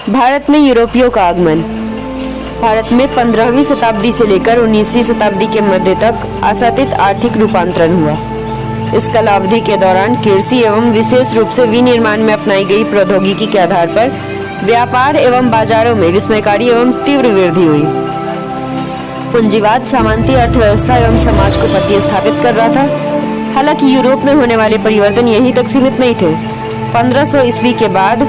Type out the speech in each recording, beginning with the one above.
भारत में यूरोपियों का आगमन। भारत में 15वीं शताब्दी से लेकर 19वीं शताब्दी के मध्य तक आशातीत आर्थिक रूपांतरण हुआ। इस कालावधि के दौरान कृषि एवं विशेष रूप से विनिर्माण में अपनाई गई प्रौद्योगिकी के आधार पर व्यापार एवं बाजारों में विस्मयकारी एवं तीव्र वृद्धि हुई। पूंजीवाद सामंती अर्थव्यवस्था एवं समाज को प्रतिस्थापित कर रहा था। हालांकि यूरोप में होने वाले परिवर्तन यहीं तक सीमित नहीं थे। 1500 ईस्वी के बाद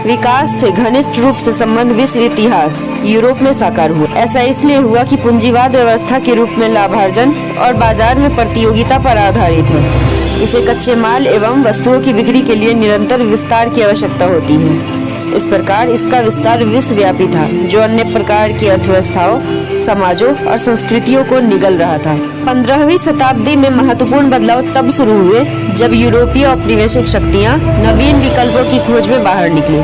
विकास से घनिष्ठ रूप से संबंध विश्व इतिहास यूरोप में साकार हुआ। ऐसा इसलिए हुआ कि पूंजीवाद व्यवस्था के रूप में लाभार्जन और बाजार में प्रतियोगिता पर आधारित है। इसे कच्चे माल एवं वस्तुओं की बिक्री के लिए निरंतर विस्तार की आवश्यकता होती है। इस प्रकार इसका विस्तार विश्वव्यापी था, जो अन्य प्रकार की अर्थव्यवस्थाओं, समाजों और संस्कृतियों को निगल रहा था। 15वीं शताब्दी में महत्वपूर्ण बदलाव तब शुरू हुए जब यूरोपीय औपनिवेशिक शक्तियां नवीन विकल्पों की खोज में बाहर निकली।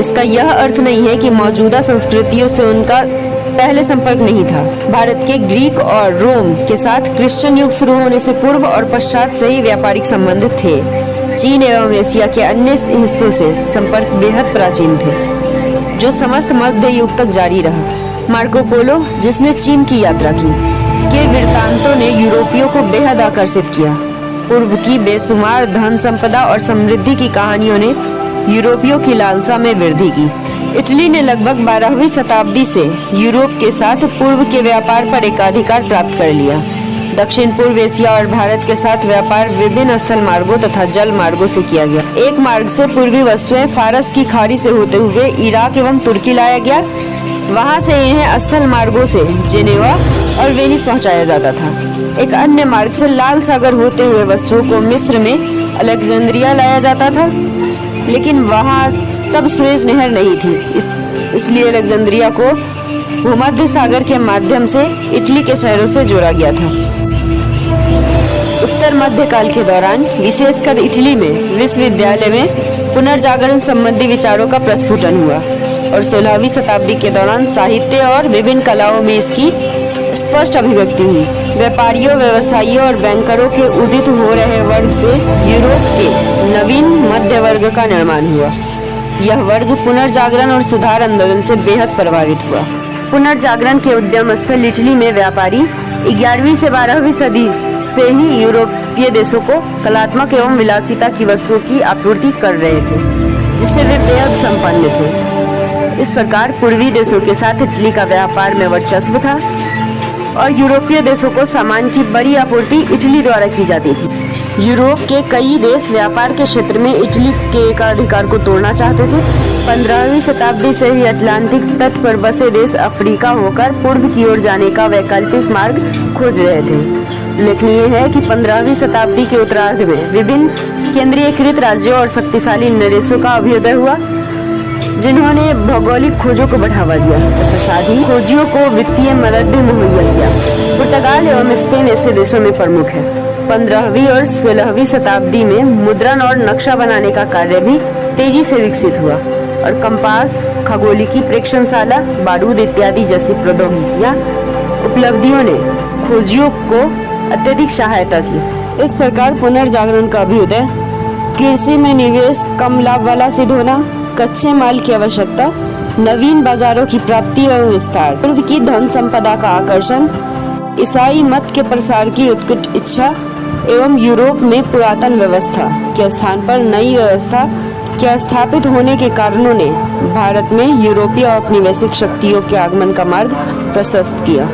इसका यह अर्थ नहीं है कि मौजूदा संस्कृतियों से उनका पहले संपर्क नहीं था। भारत के ग्रीक और रोम के साथ क्रिश्चियन युग शुरू होने से पूर्व और पश्चात से ही व्यापारिक संबंध थे। चीन एवं एशिया के अन्य हिस्सों से संपर्क बेहद प्राचीन थे, जो समस्त मध्य युग तक जारी रहा। मार्को पोलो, जिसने चीन की यात्रा की, के वृत्तांतों ने यूरोपियों को बेहद आकर्षित किया। पूर्व की बेशुमार धन संपदा और समृद्धि की कहानियों ने यूरोपियों की लालसा में वृद्धि की। इटली ने लगभग 12वीं शताब्दी से यूरोप के साथ पूर्व के व्यापार पर एकाधिकार प्राप्त कर लिया। दक्षिण पूर्व एशिया और भारत के साथ व्यापार विभिन्न स्थल मार्गों तथा जल मार्गों से किया गया। एक मार्ग से पूर्वी वस्तुएं फारस की खाड़ी से होते हुए इराक एवं तुर्की लाया गया। वहां से इन्हें स्थल मार्गों से जेनेवा और वेनिस पहुंचाया जाता था। एक अन्य मार्ग से लाल सागर होते हुए वस्तुओं को मिस्र में अलेक्जेंड्रिया लाया जाता था, लेकिन वहां तब सुएज नहर नहीं थी, इसलिए अलेक्जेंड्रिया को भूमध्य सागर के माध्यम से इटली के शहरों से जोड़ा गया था। उत्तर मध्यकाल के दौरान विशेषकर इटली में विश्वविद्यालय में पुनर्जागरण संबंधी विचारों का प्रस्फुटन हुआ और 16वीं शताब्दी के दौरान साहित्य और विभिन्न कलाओं में इसकी स्पष्ट अभिव्यक्ति हुई। व्यापारियों, व्यवसायियों और बैंकरों के उदित हो रहे वर्ग से यूरोप के नवीन मध्य वर्ग का निर्माण हुआ। यह वर्ग पुनर्जागरण और सुधार आंदोलन से बेहद प्रभावित हुआ। पुनर्जागरण के उद्यम स्थल इटली में व्यापारी 11वीं से 12वीं सदी से ही यूरोपीय देशों को कलात्मक एवं विलासिता की वस्तुओं की आपूर्ति कर रहे थे, जिससे वे बेहद संपन्न थे। इस प्रकार पूर्वी देशों के साथ इटली का व्यापार में वर्चस्व था और यूरोपीय देशों को सामान की बड़ी आपूर्ति इटली द्वारा की जाती थी। यूरोप के कई देश व्यापार के क्षेत्र में इटली के एकाधिकार को तोड़ना चाहते थे। 15वीं शताब्दी से ही अटलांटिक तट पर बसे देश अफ्रीका होकर पूर्व की ओर जाने का वैकल्पिक मार्ग खोज रहे थे। उल्लेखनीय है कि 15वीं शताब्दी के उत्तरार्ध में विभिन्न केंद्रीयकृत राज्यों और शक्तिशाली नरेशों का अभ्युदय हुआ, जिन्होंने भौगोलिक खोजों को बढ़ावा दिया तथा साथ ही खोजियों को वित्तीय मदद भी मुहैया किया। पुर्तगाल एवं स्पेन ऐसे देशों में प्रमुख है। 15वीं और 16वीं शताब्दी में मुद्रण और नक्शा बनाने का कार्य भी तेजी से विकसित हुआ और कंपास, खगोलिकी प्रेक्षणशाला, बारूद इत्यादि जैसी प्रौद्योगिकियां उपलब्धियों ने खोजियों को अत्यधिक सहायता की। इस प्रकार पुनर्जागरण का अभ्युदय, कृषि में निवेश कम लाभ वाला सिद्ध होना, कच्चे माल की आवश्यकता, नवीन बाजारों की प्राप्ति एवं विस्तार, पूर्व की धन संपदा का आकर्षण, ईसाई मत के प्रसार की उत्कट इच्छा एवं यूरोप में पुरातन व्यवस्था के स्थान पर नई व्यवस्था के स्थापित होने के कारणों ने भारत में यूरोपीय औपनिवेशिक शक्तियों के आगमन का मार्ग प्रशस्त किया।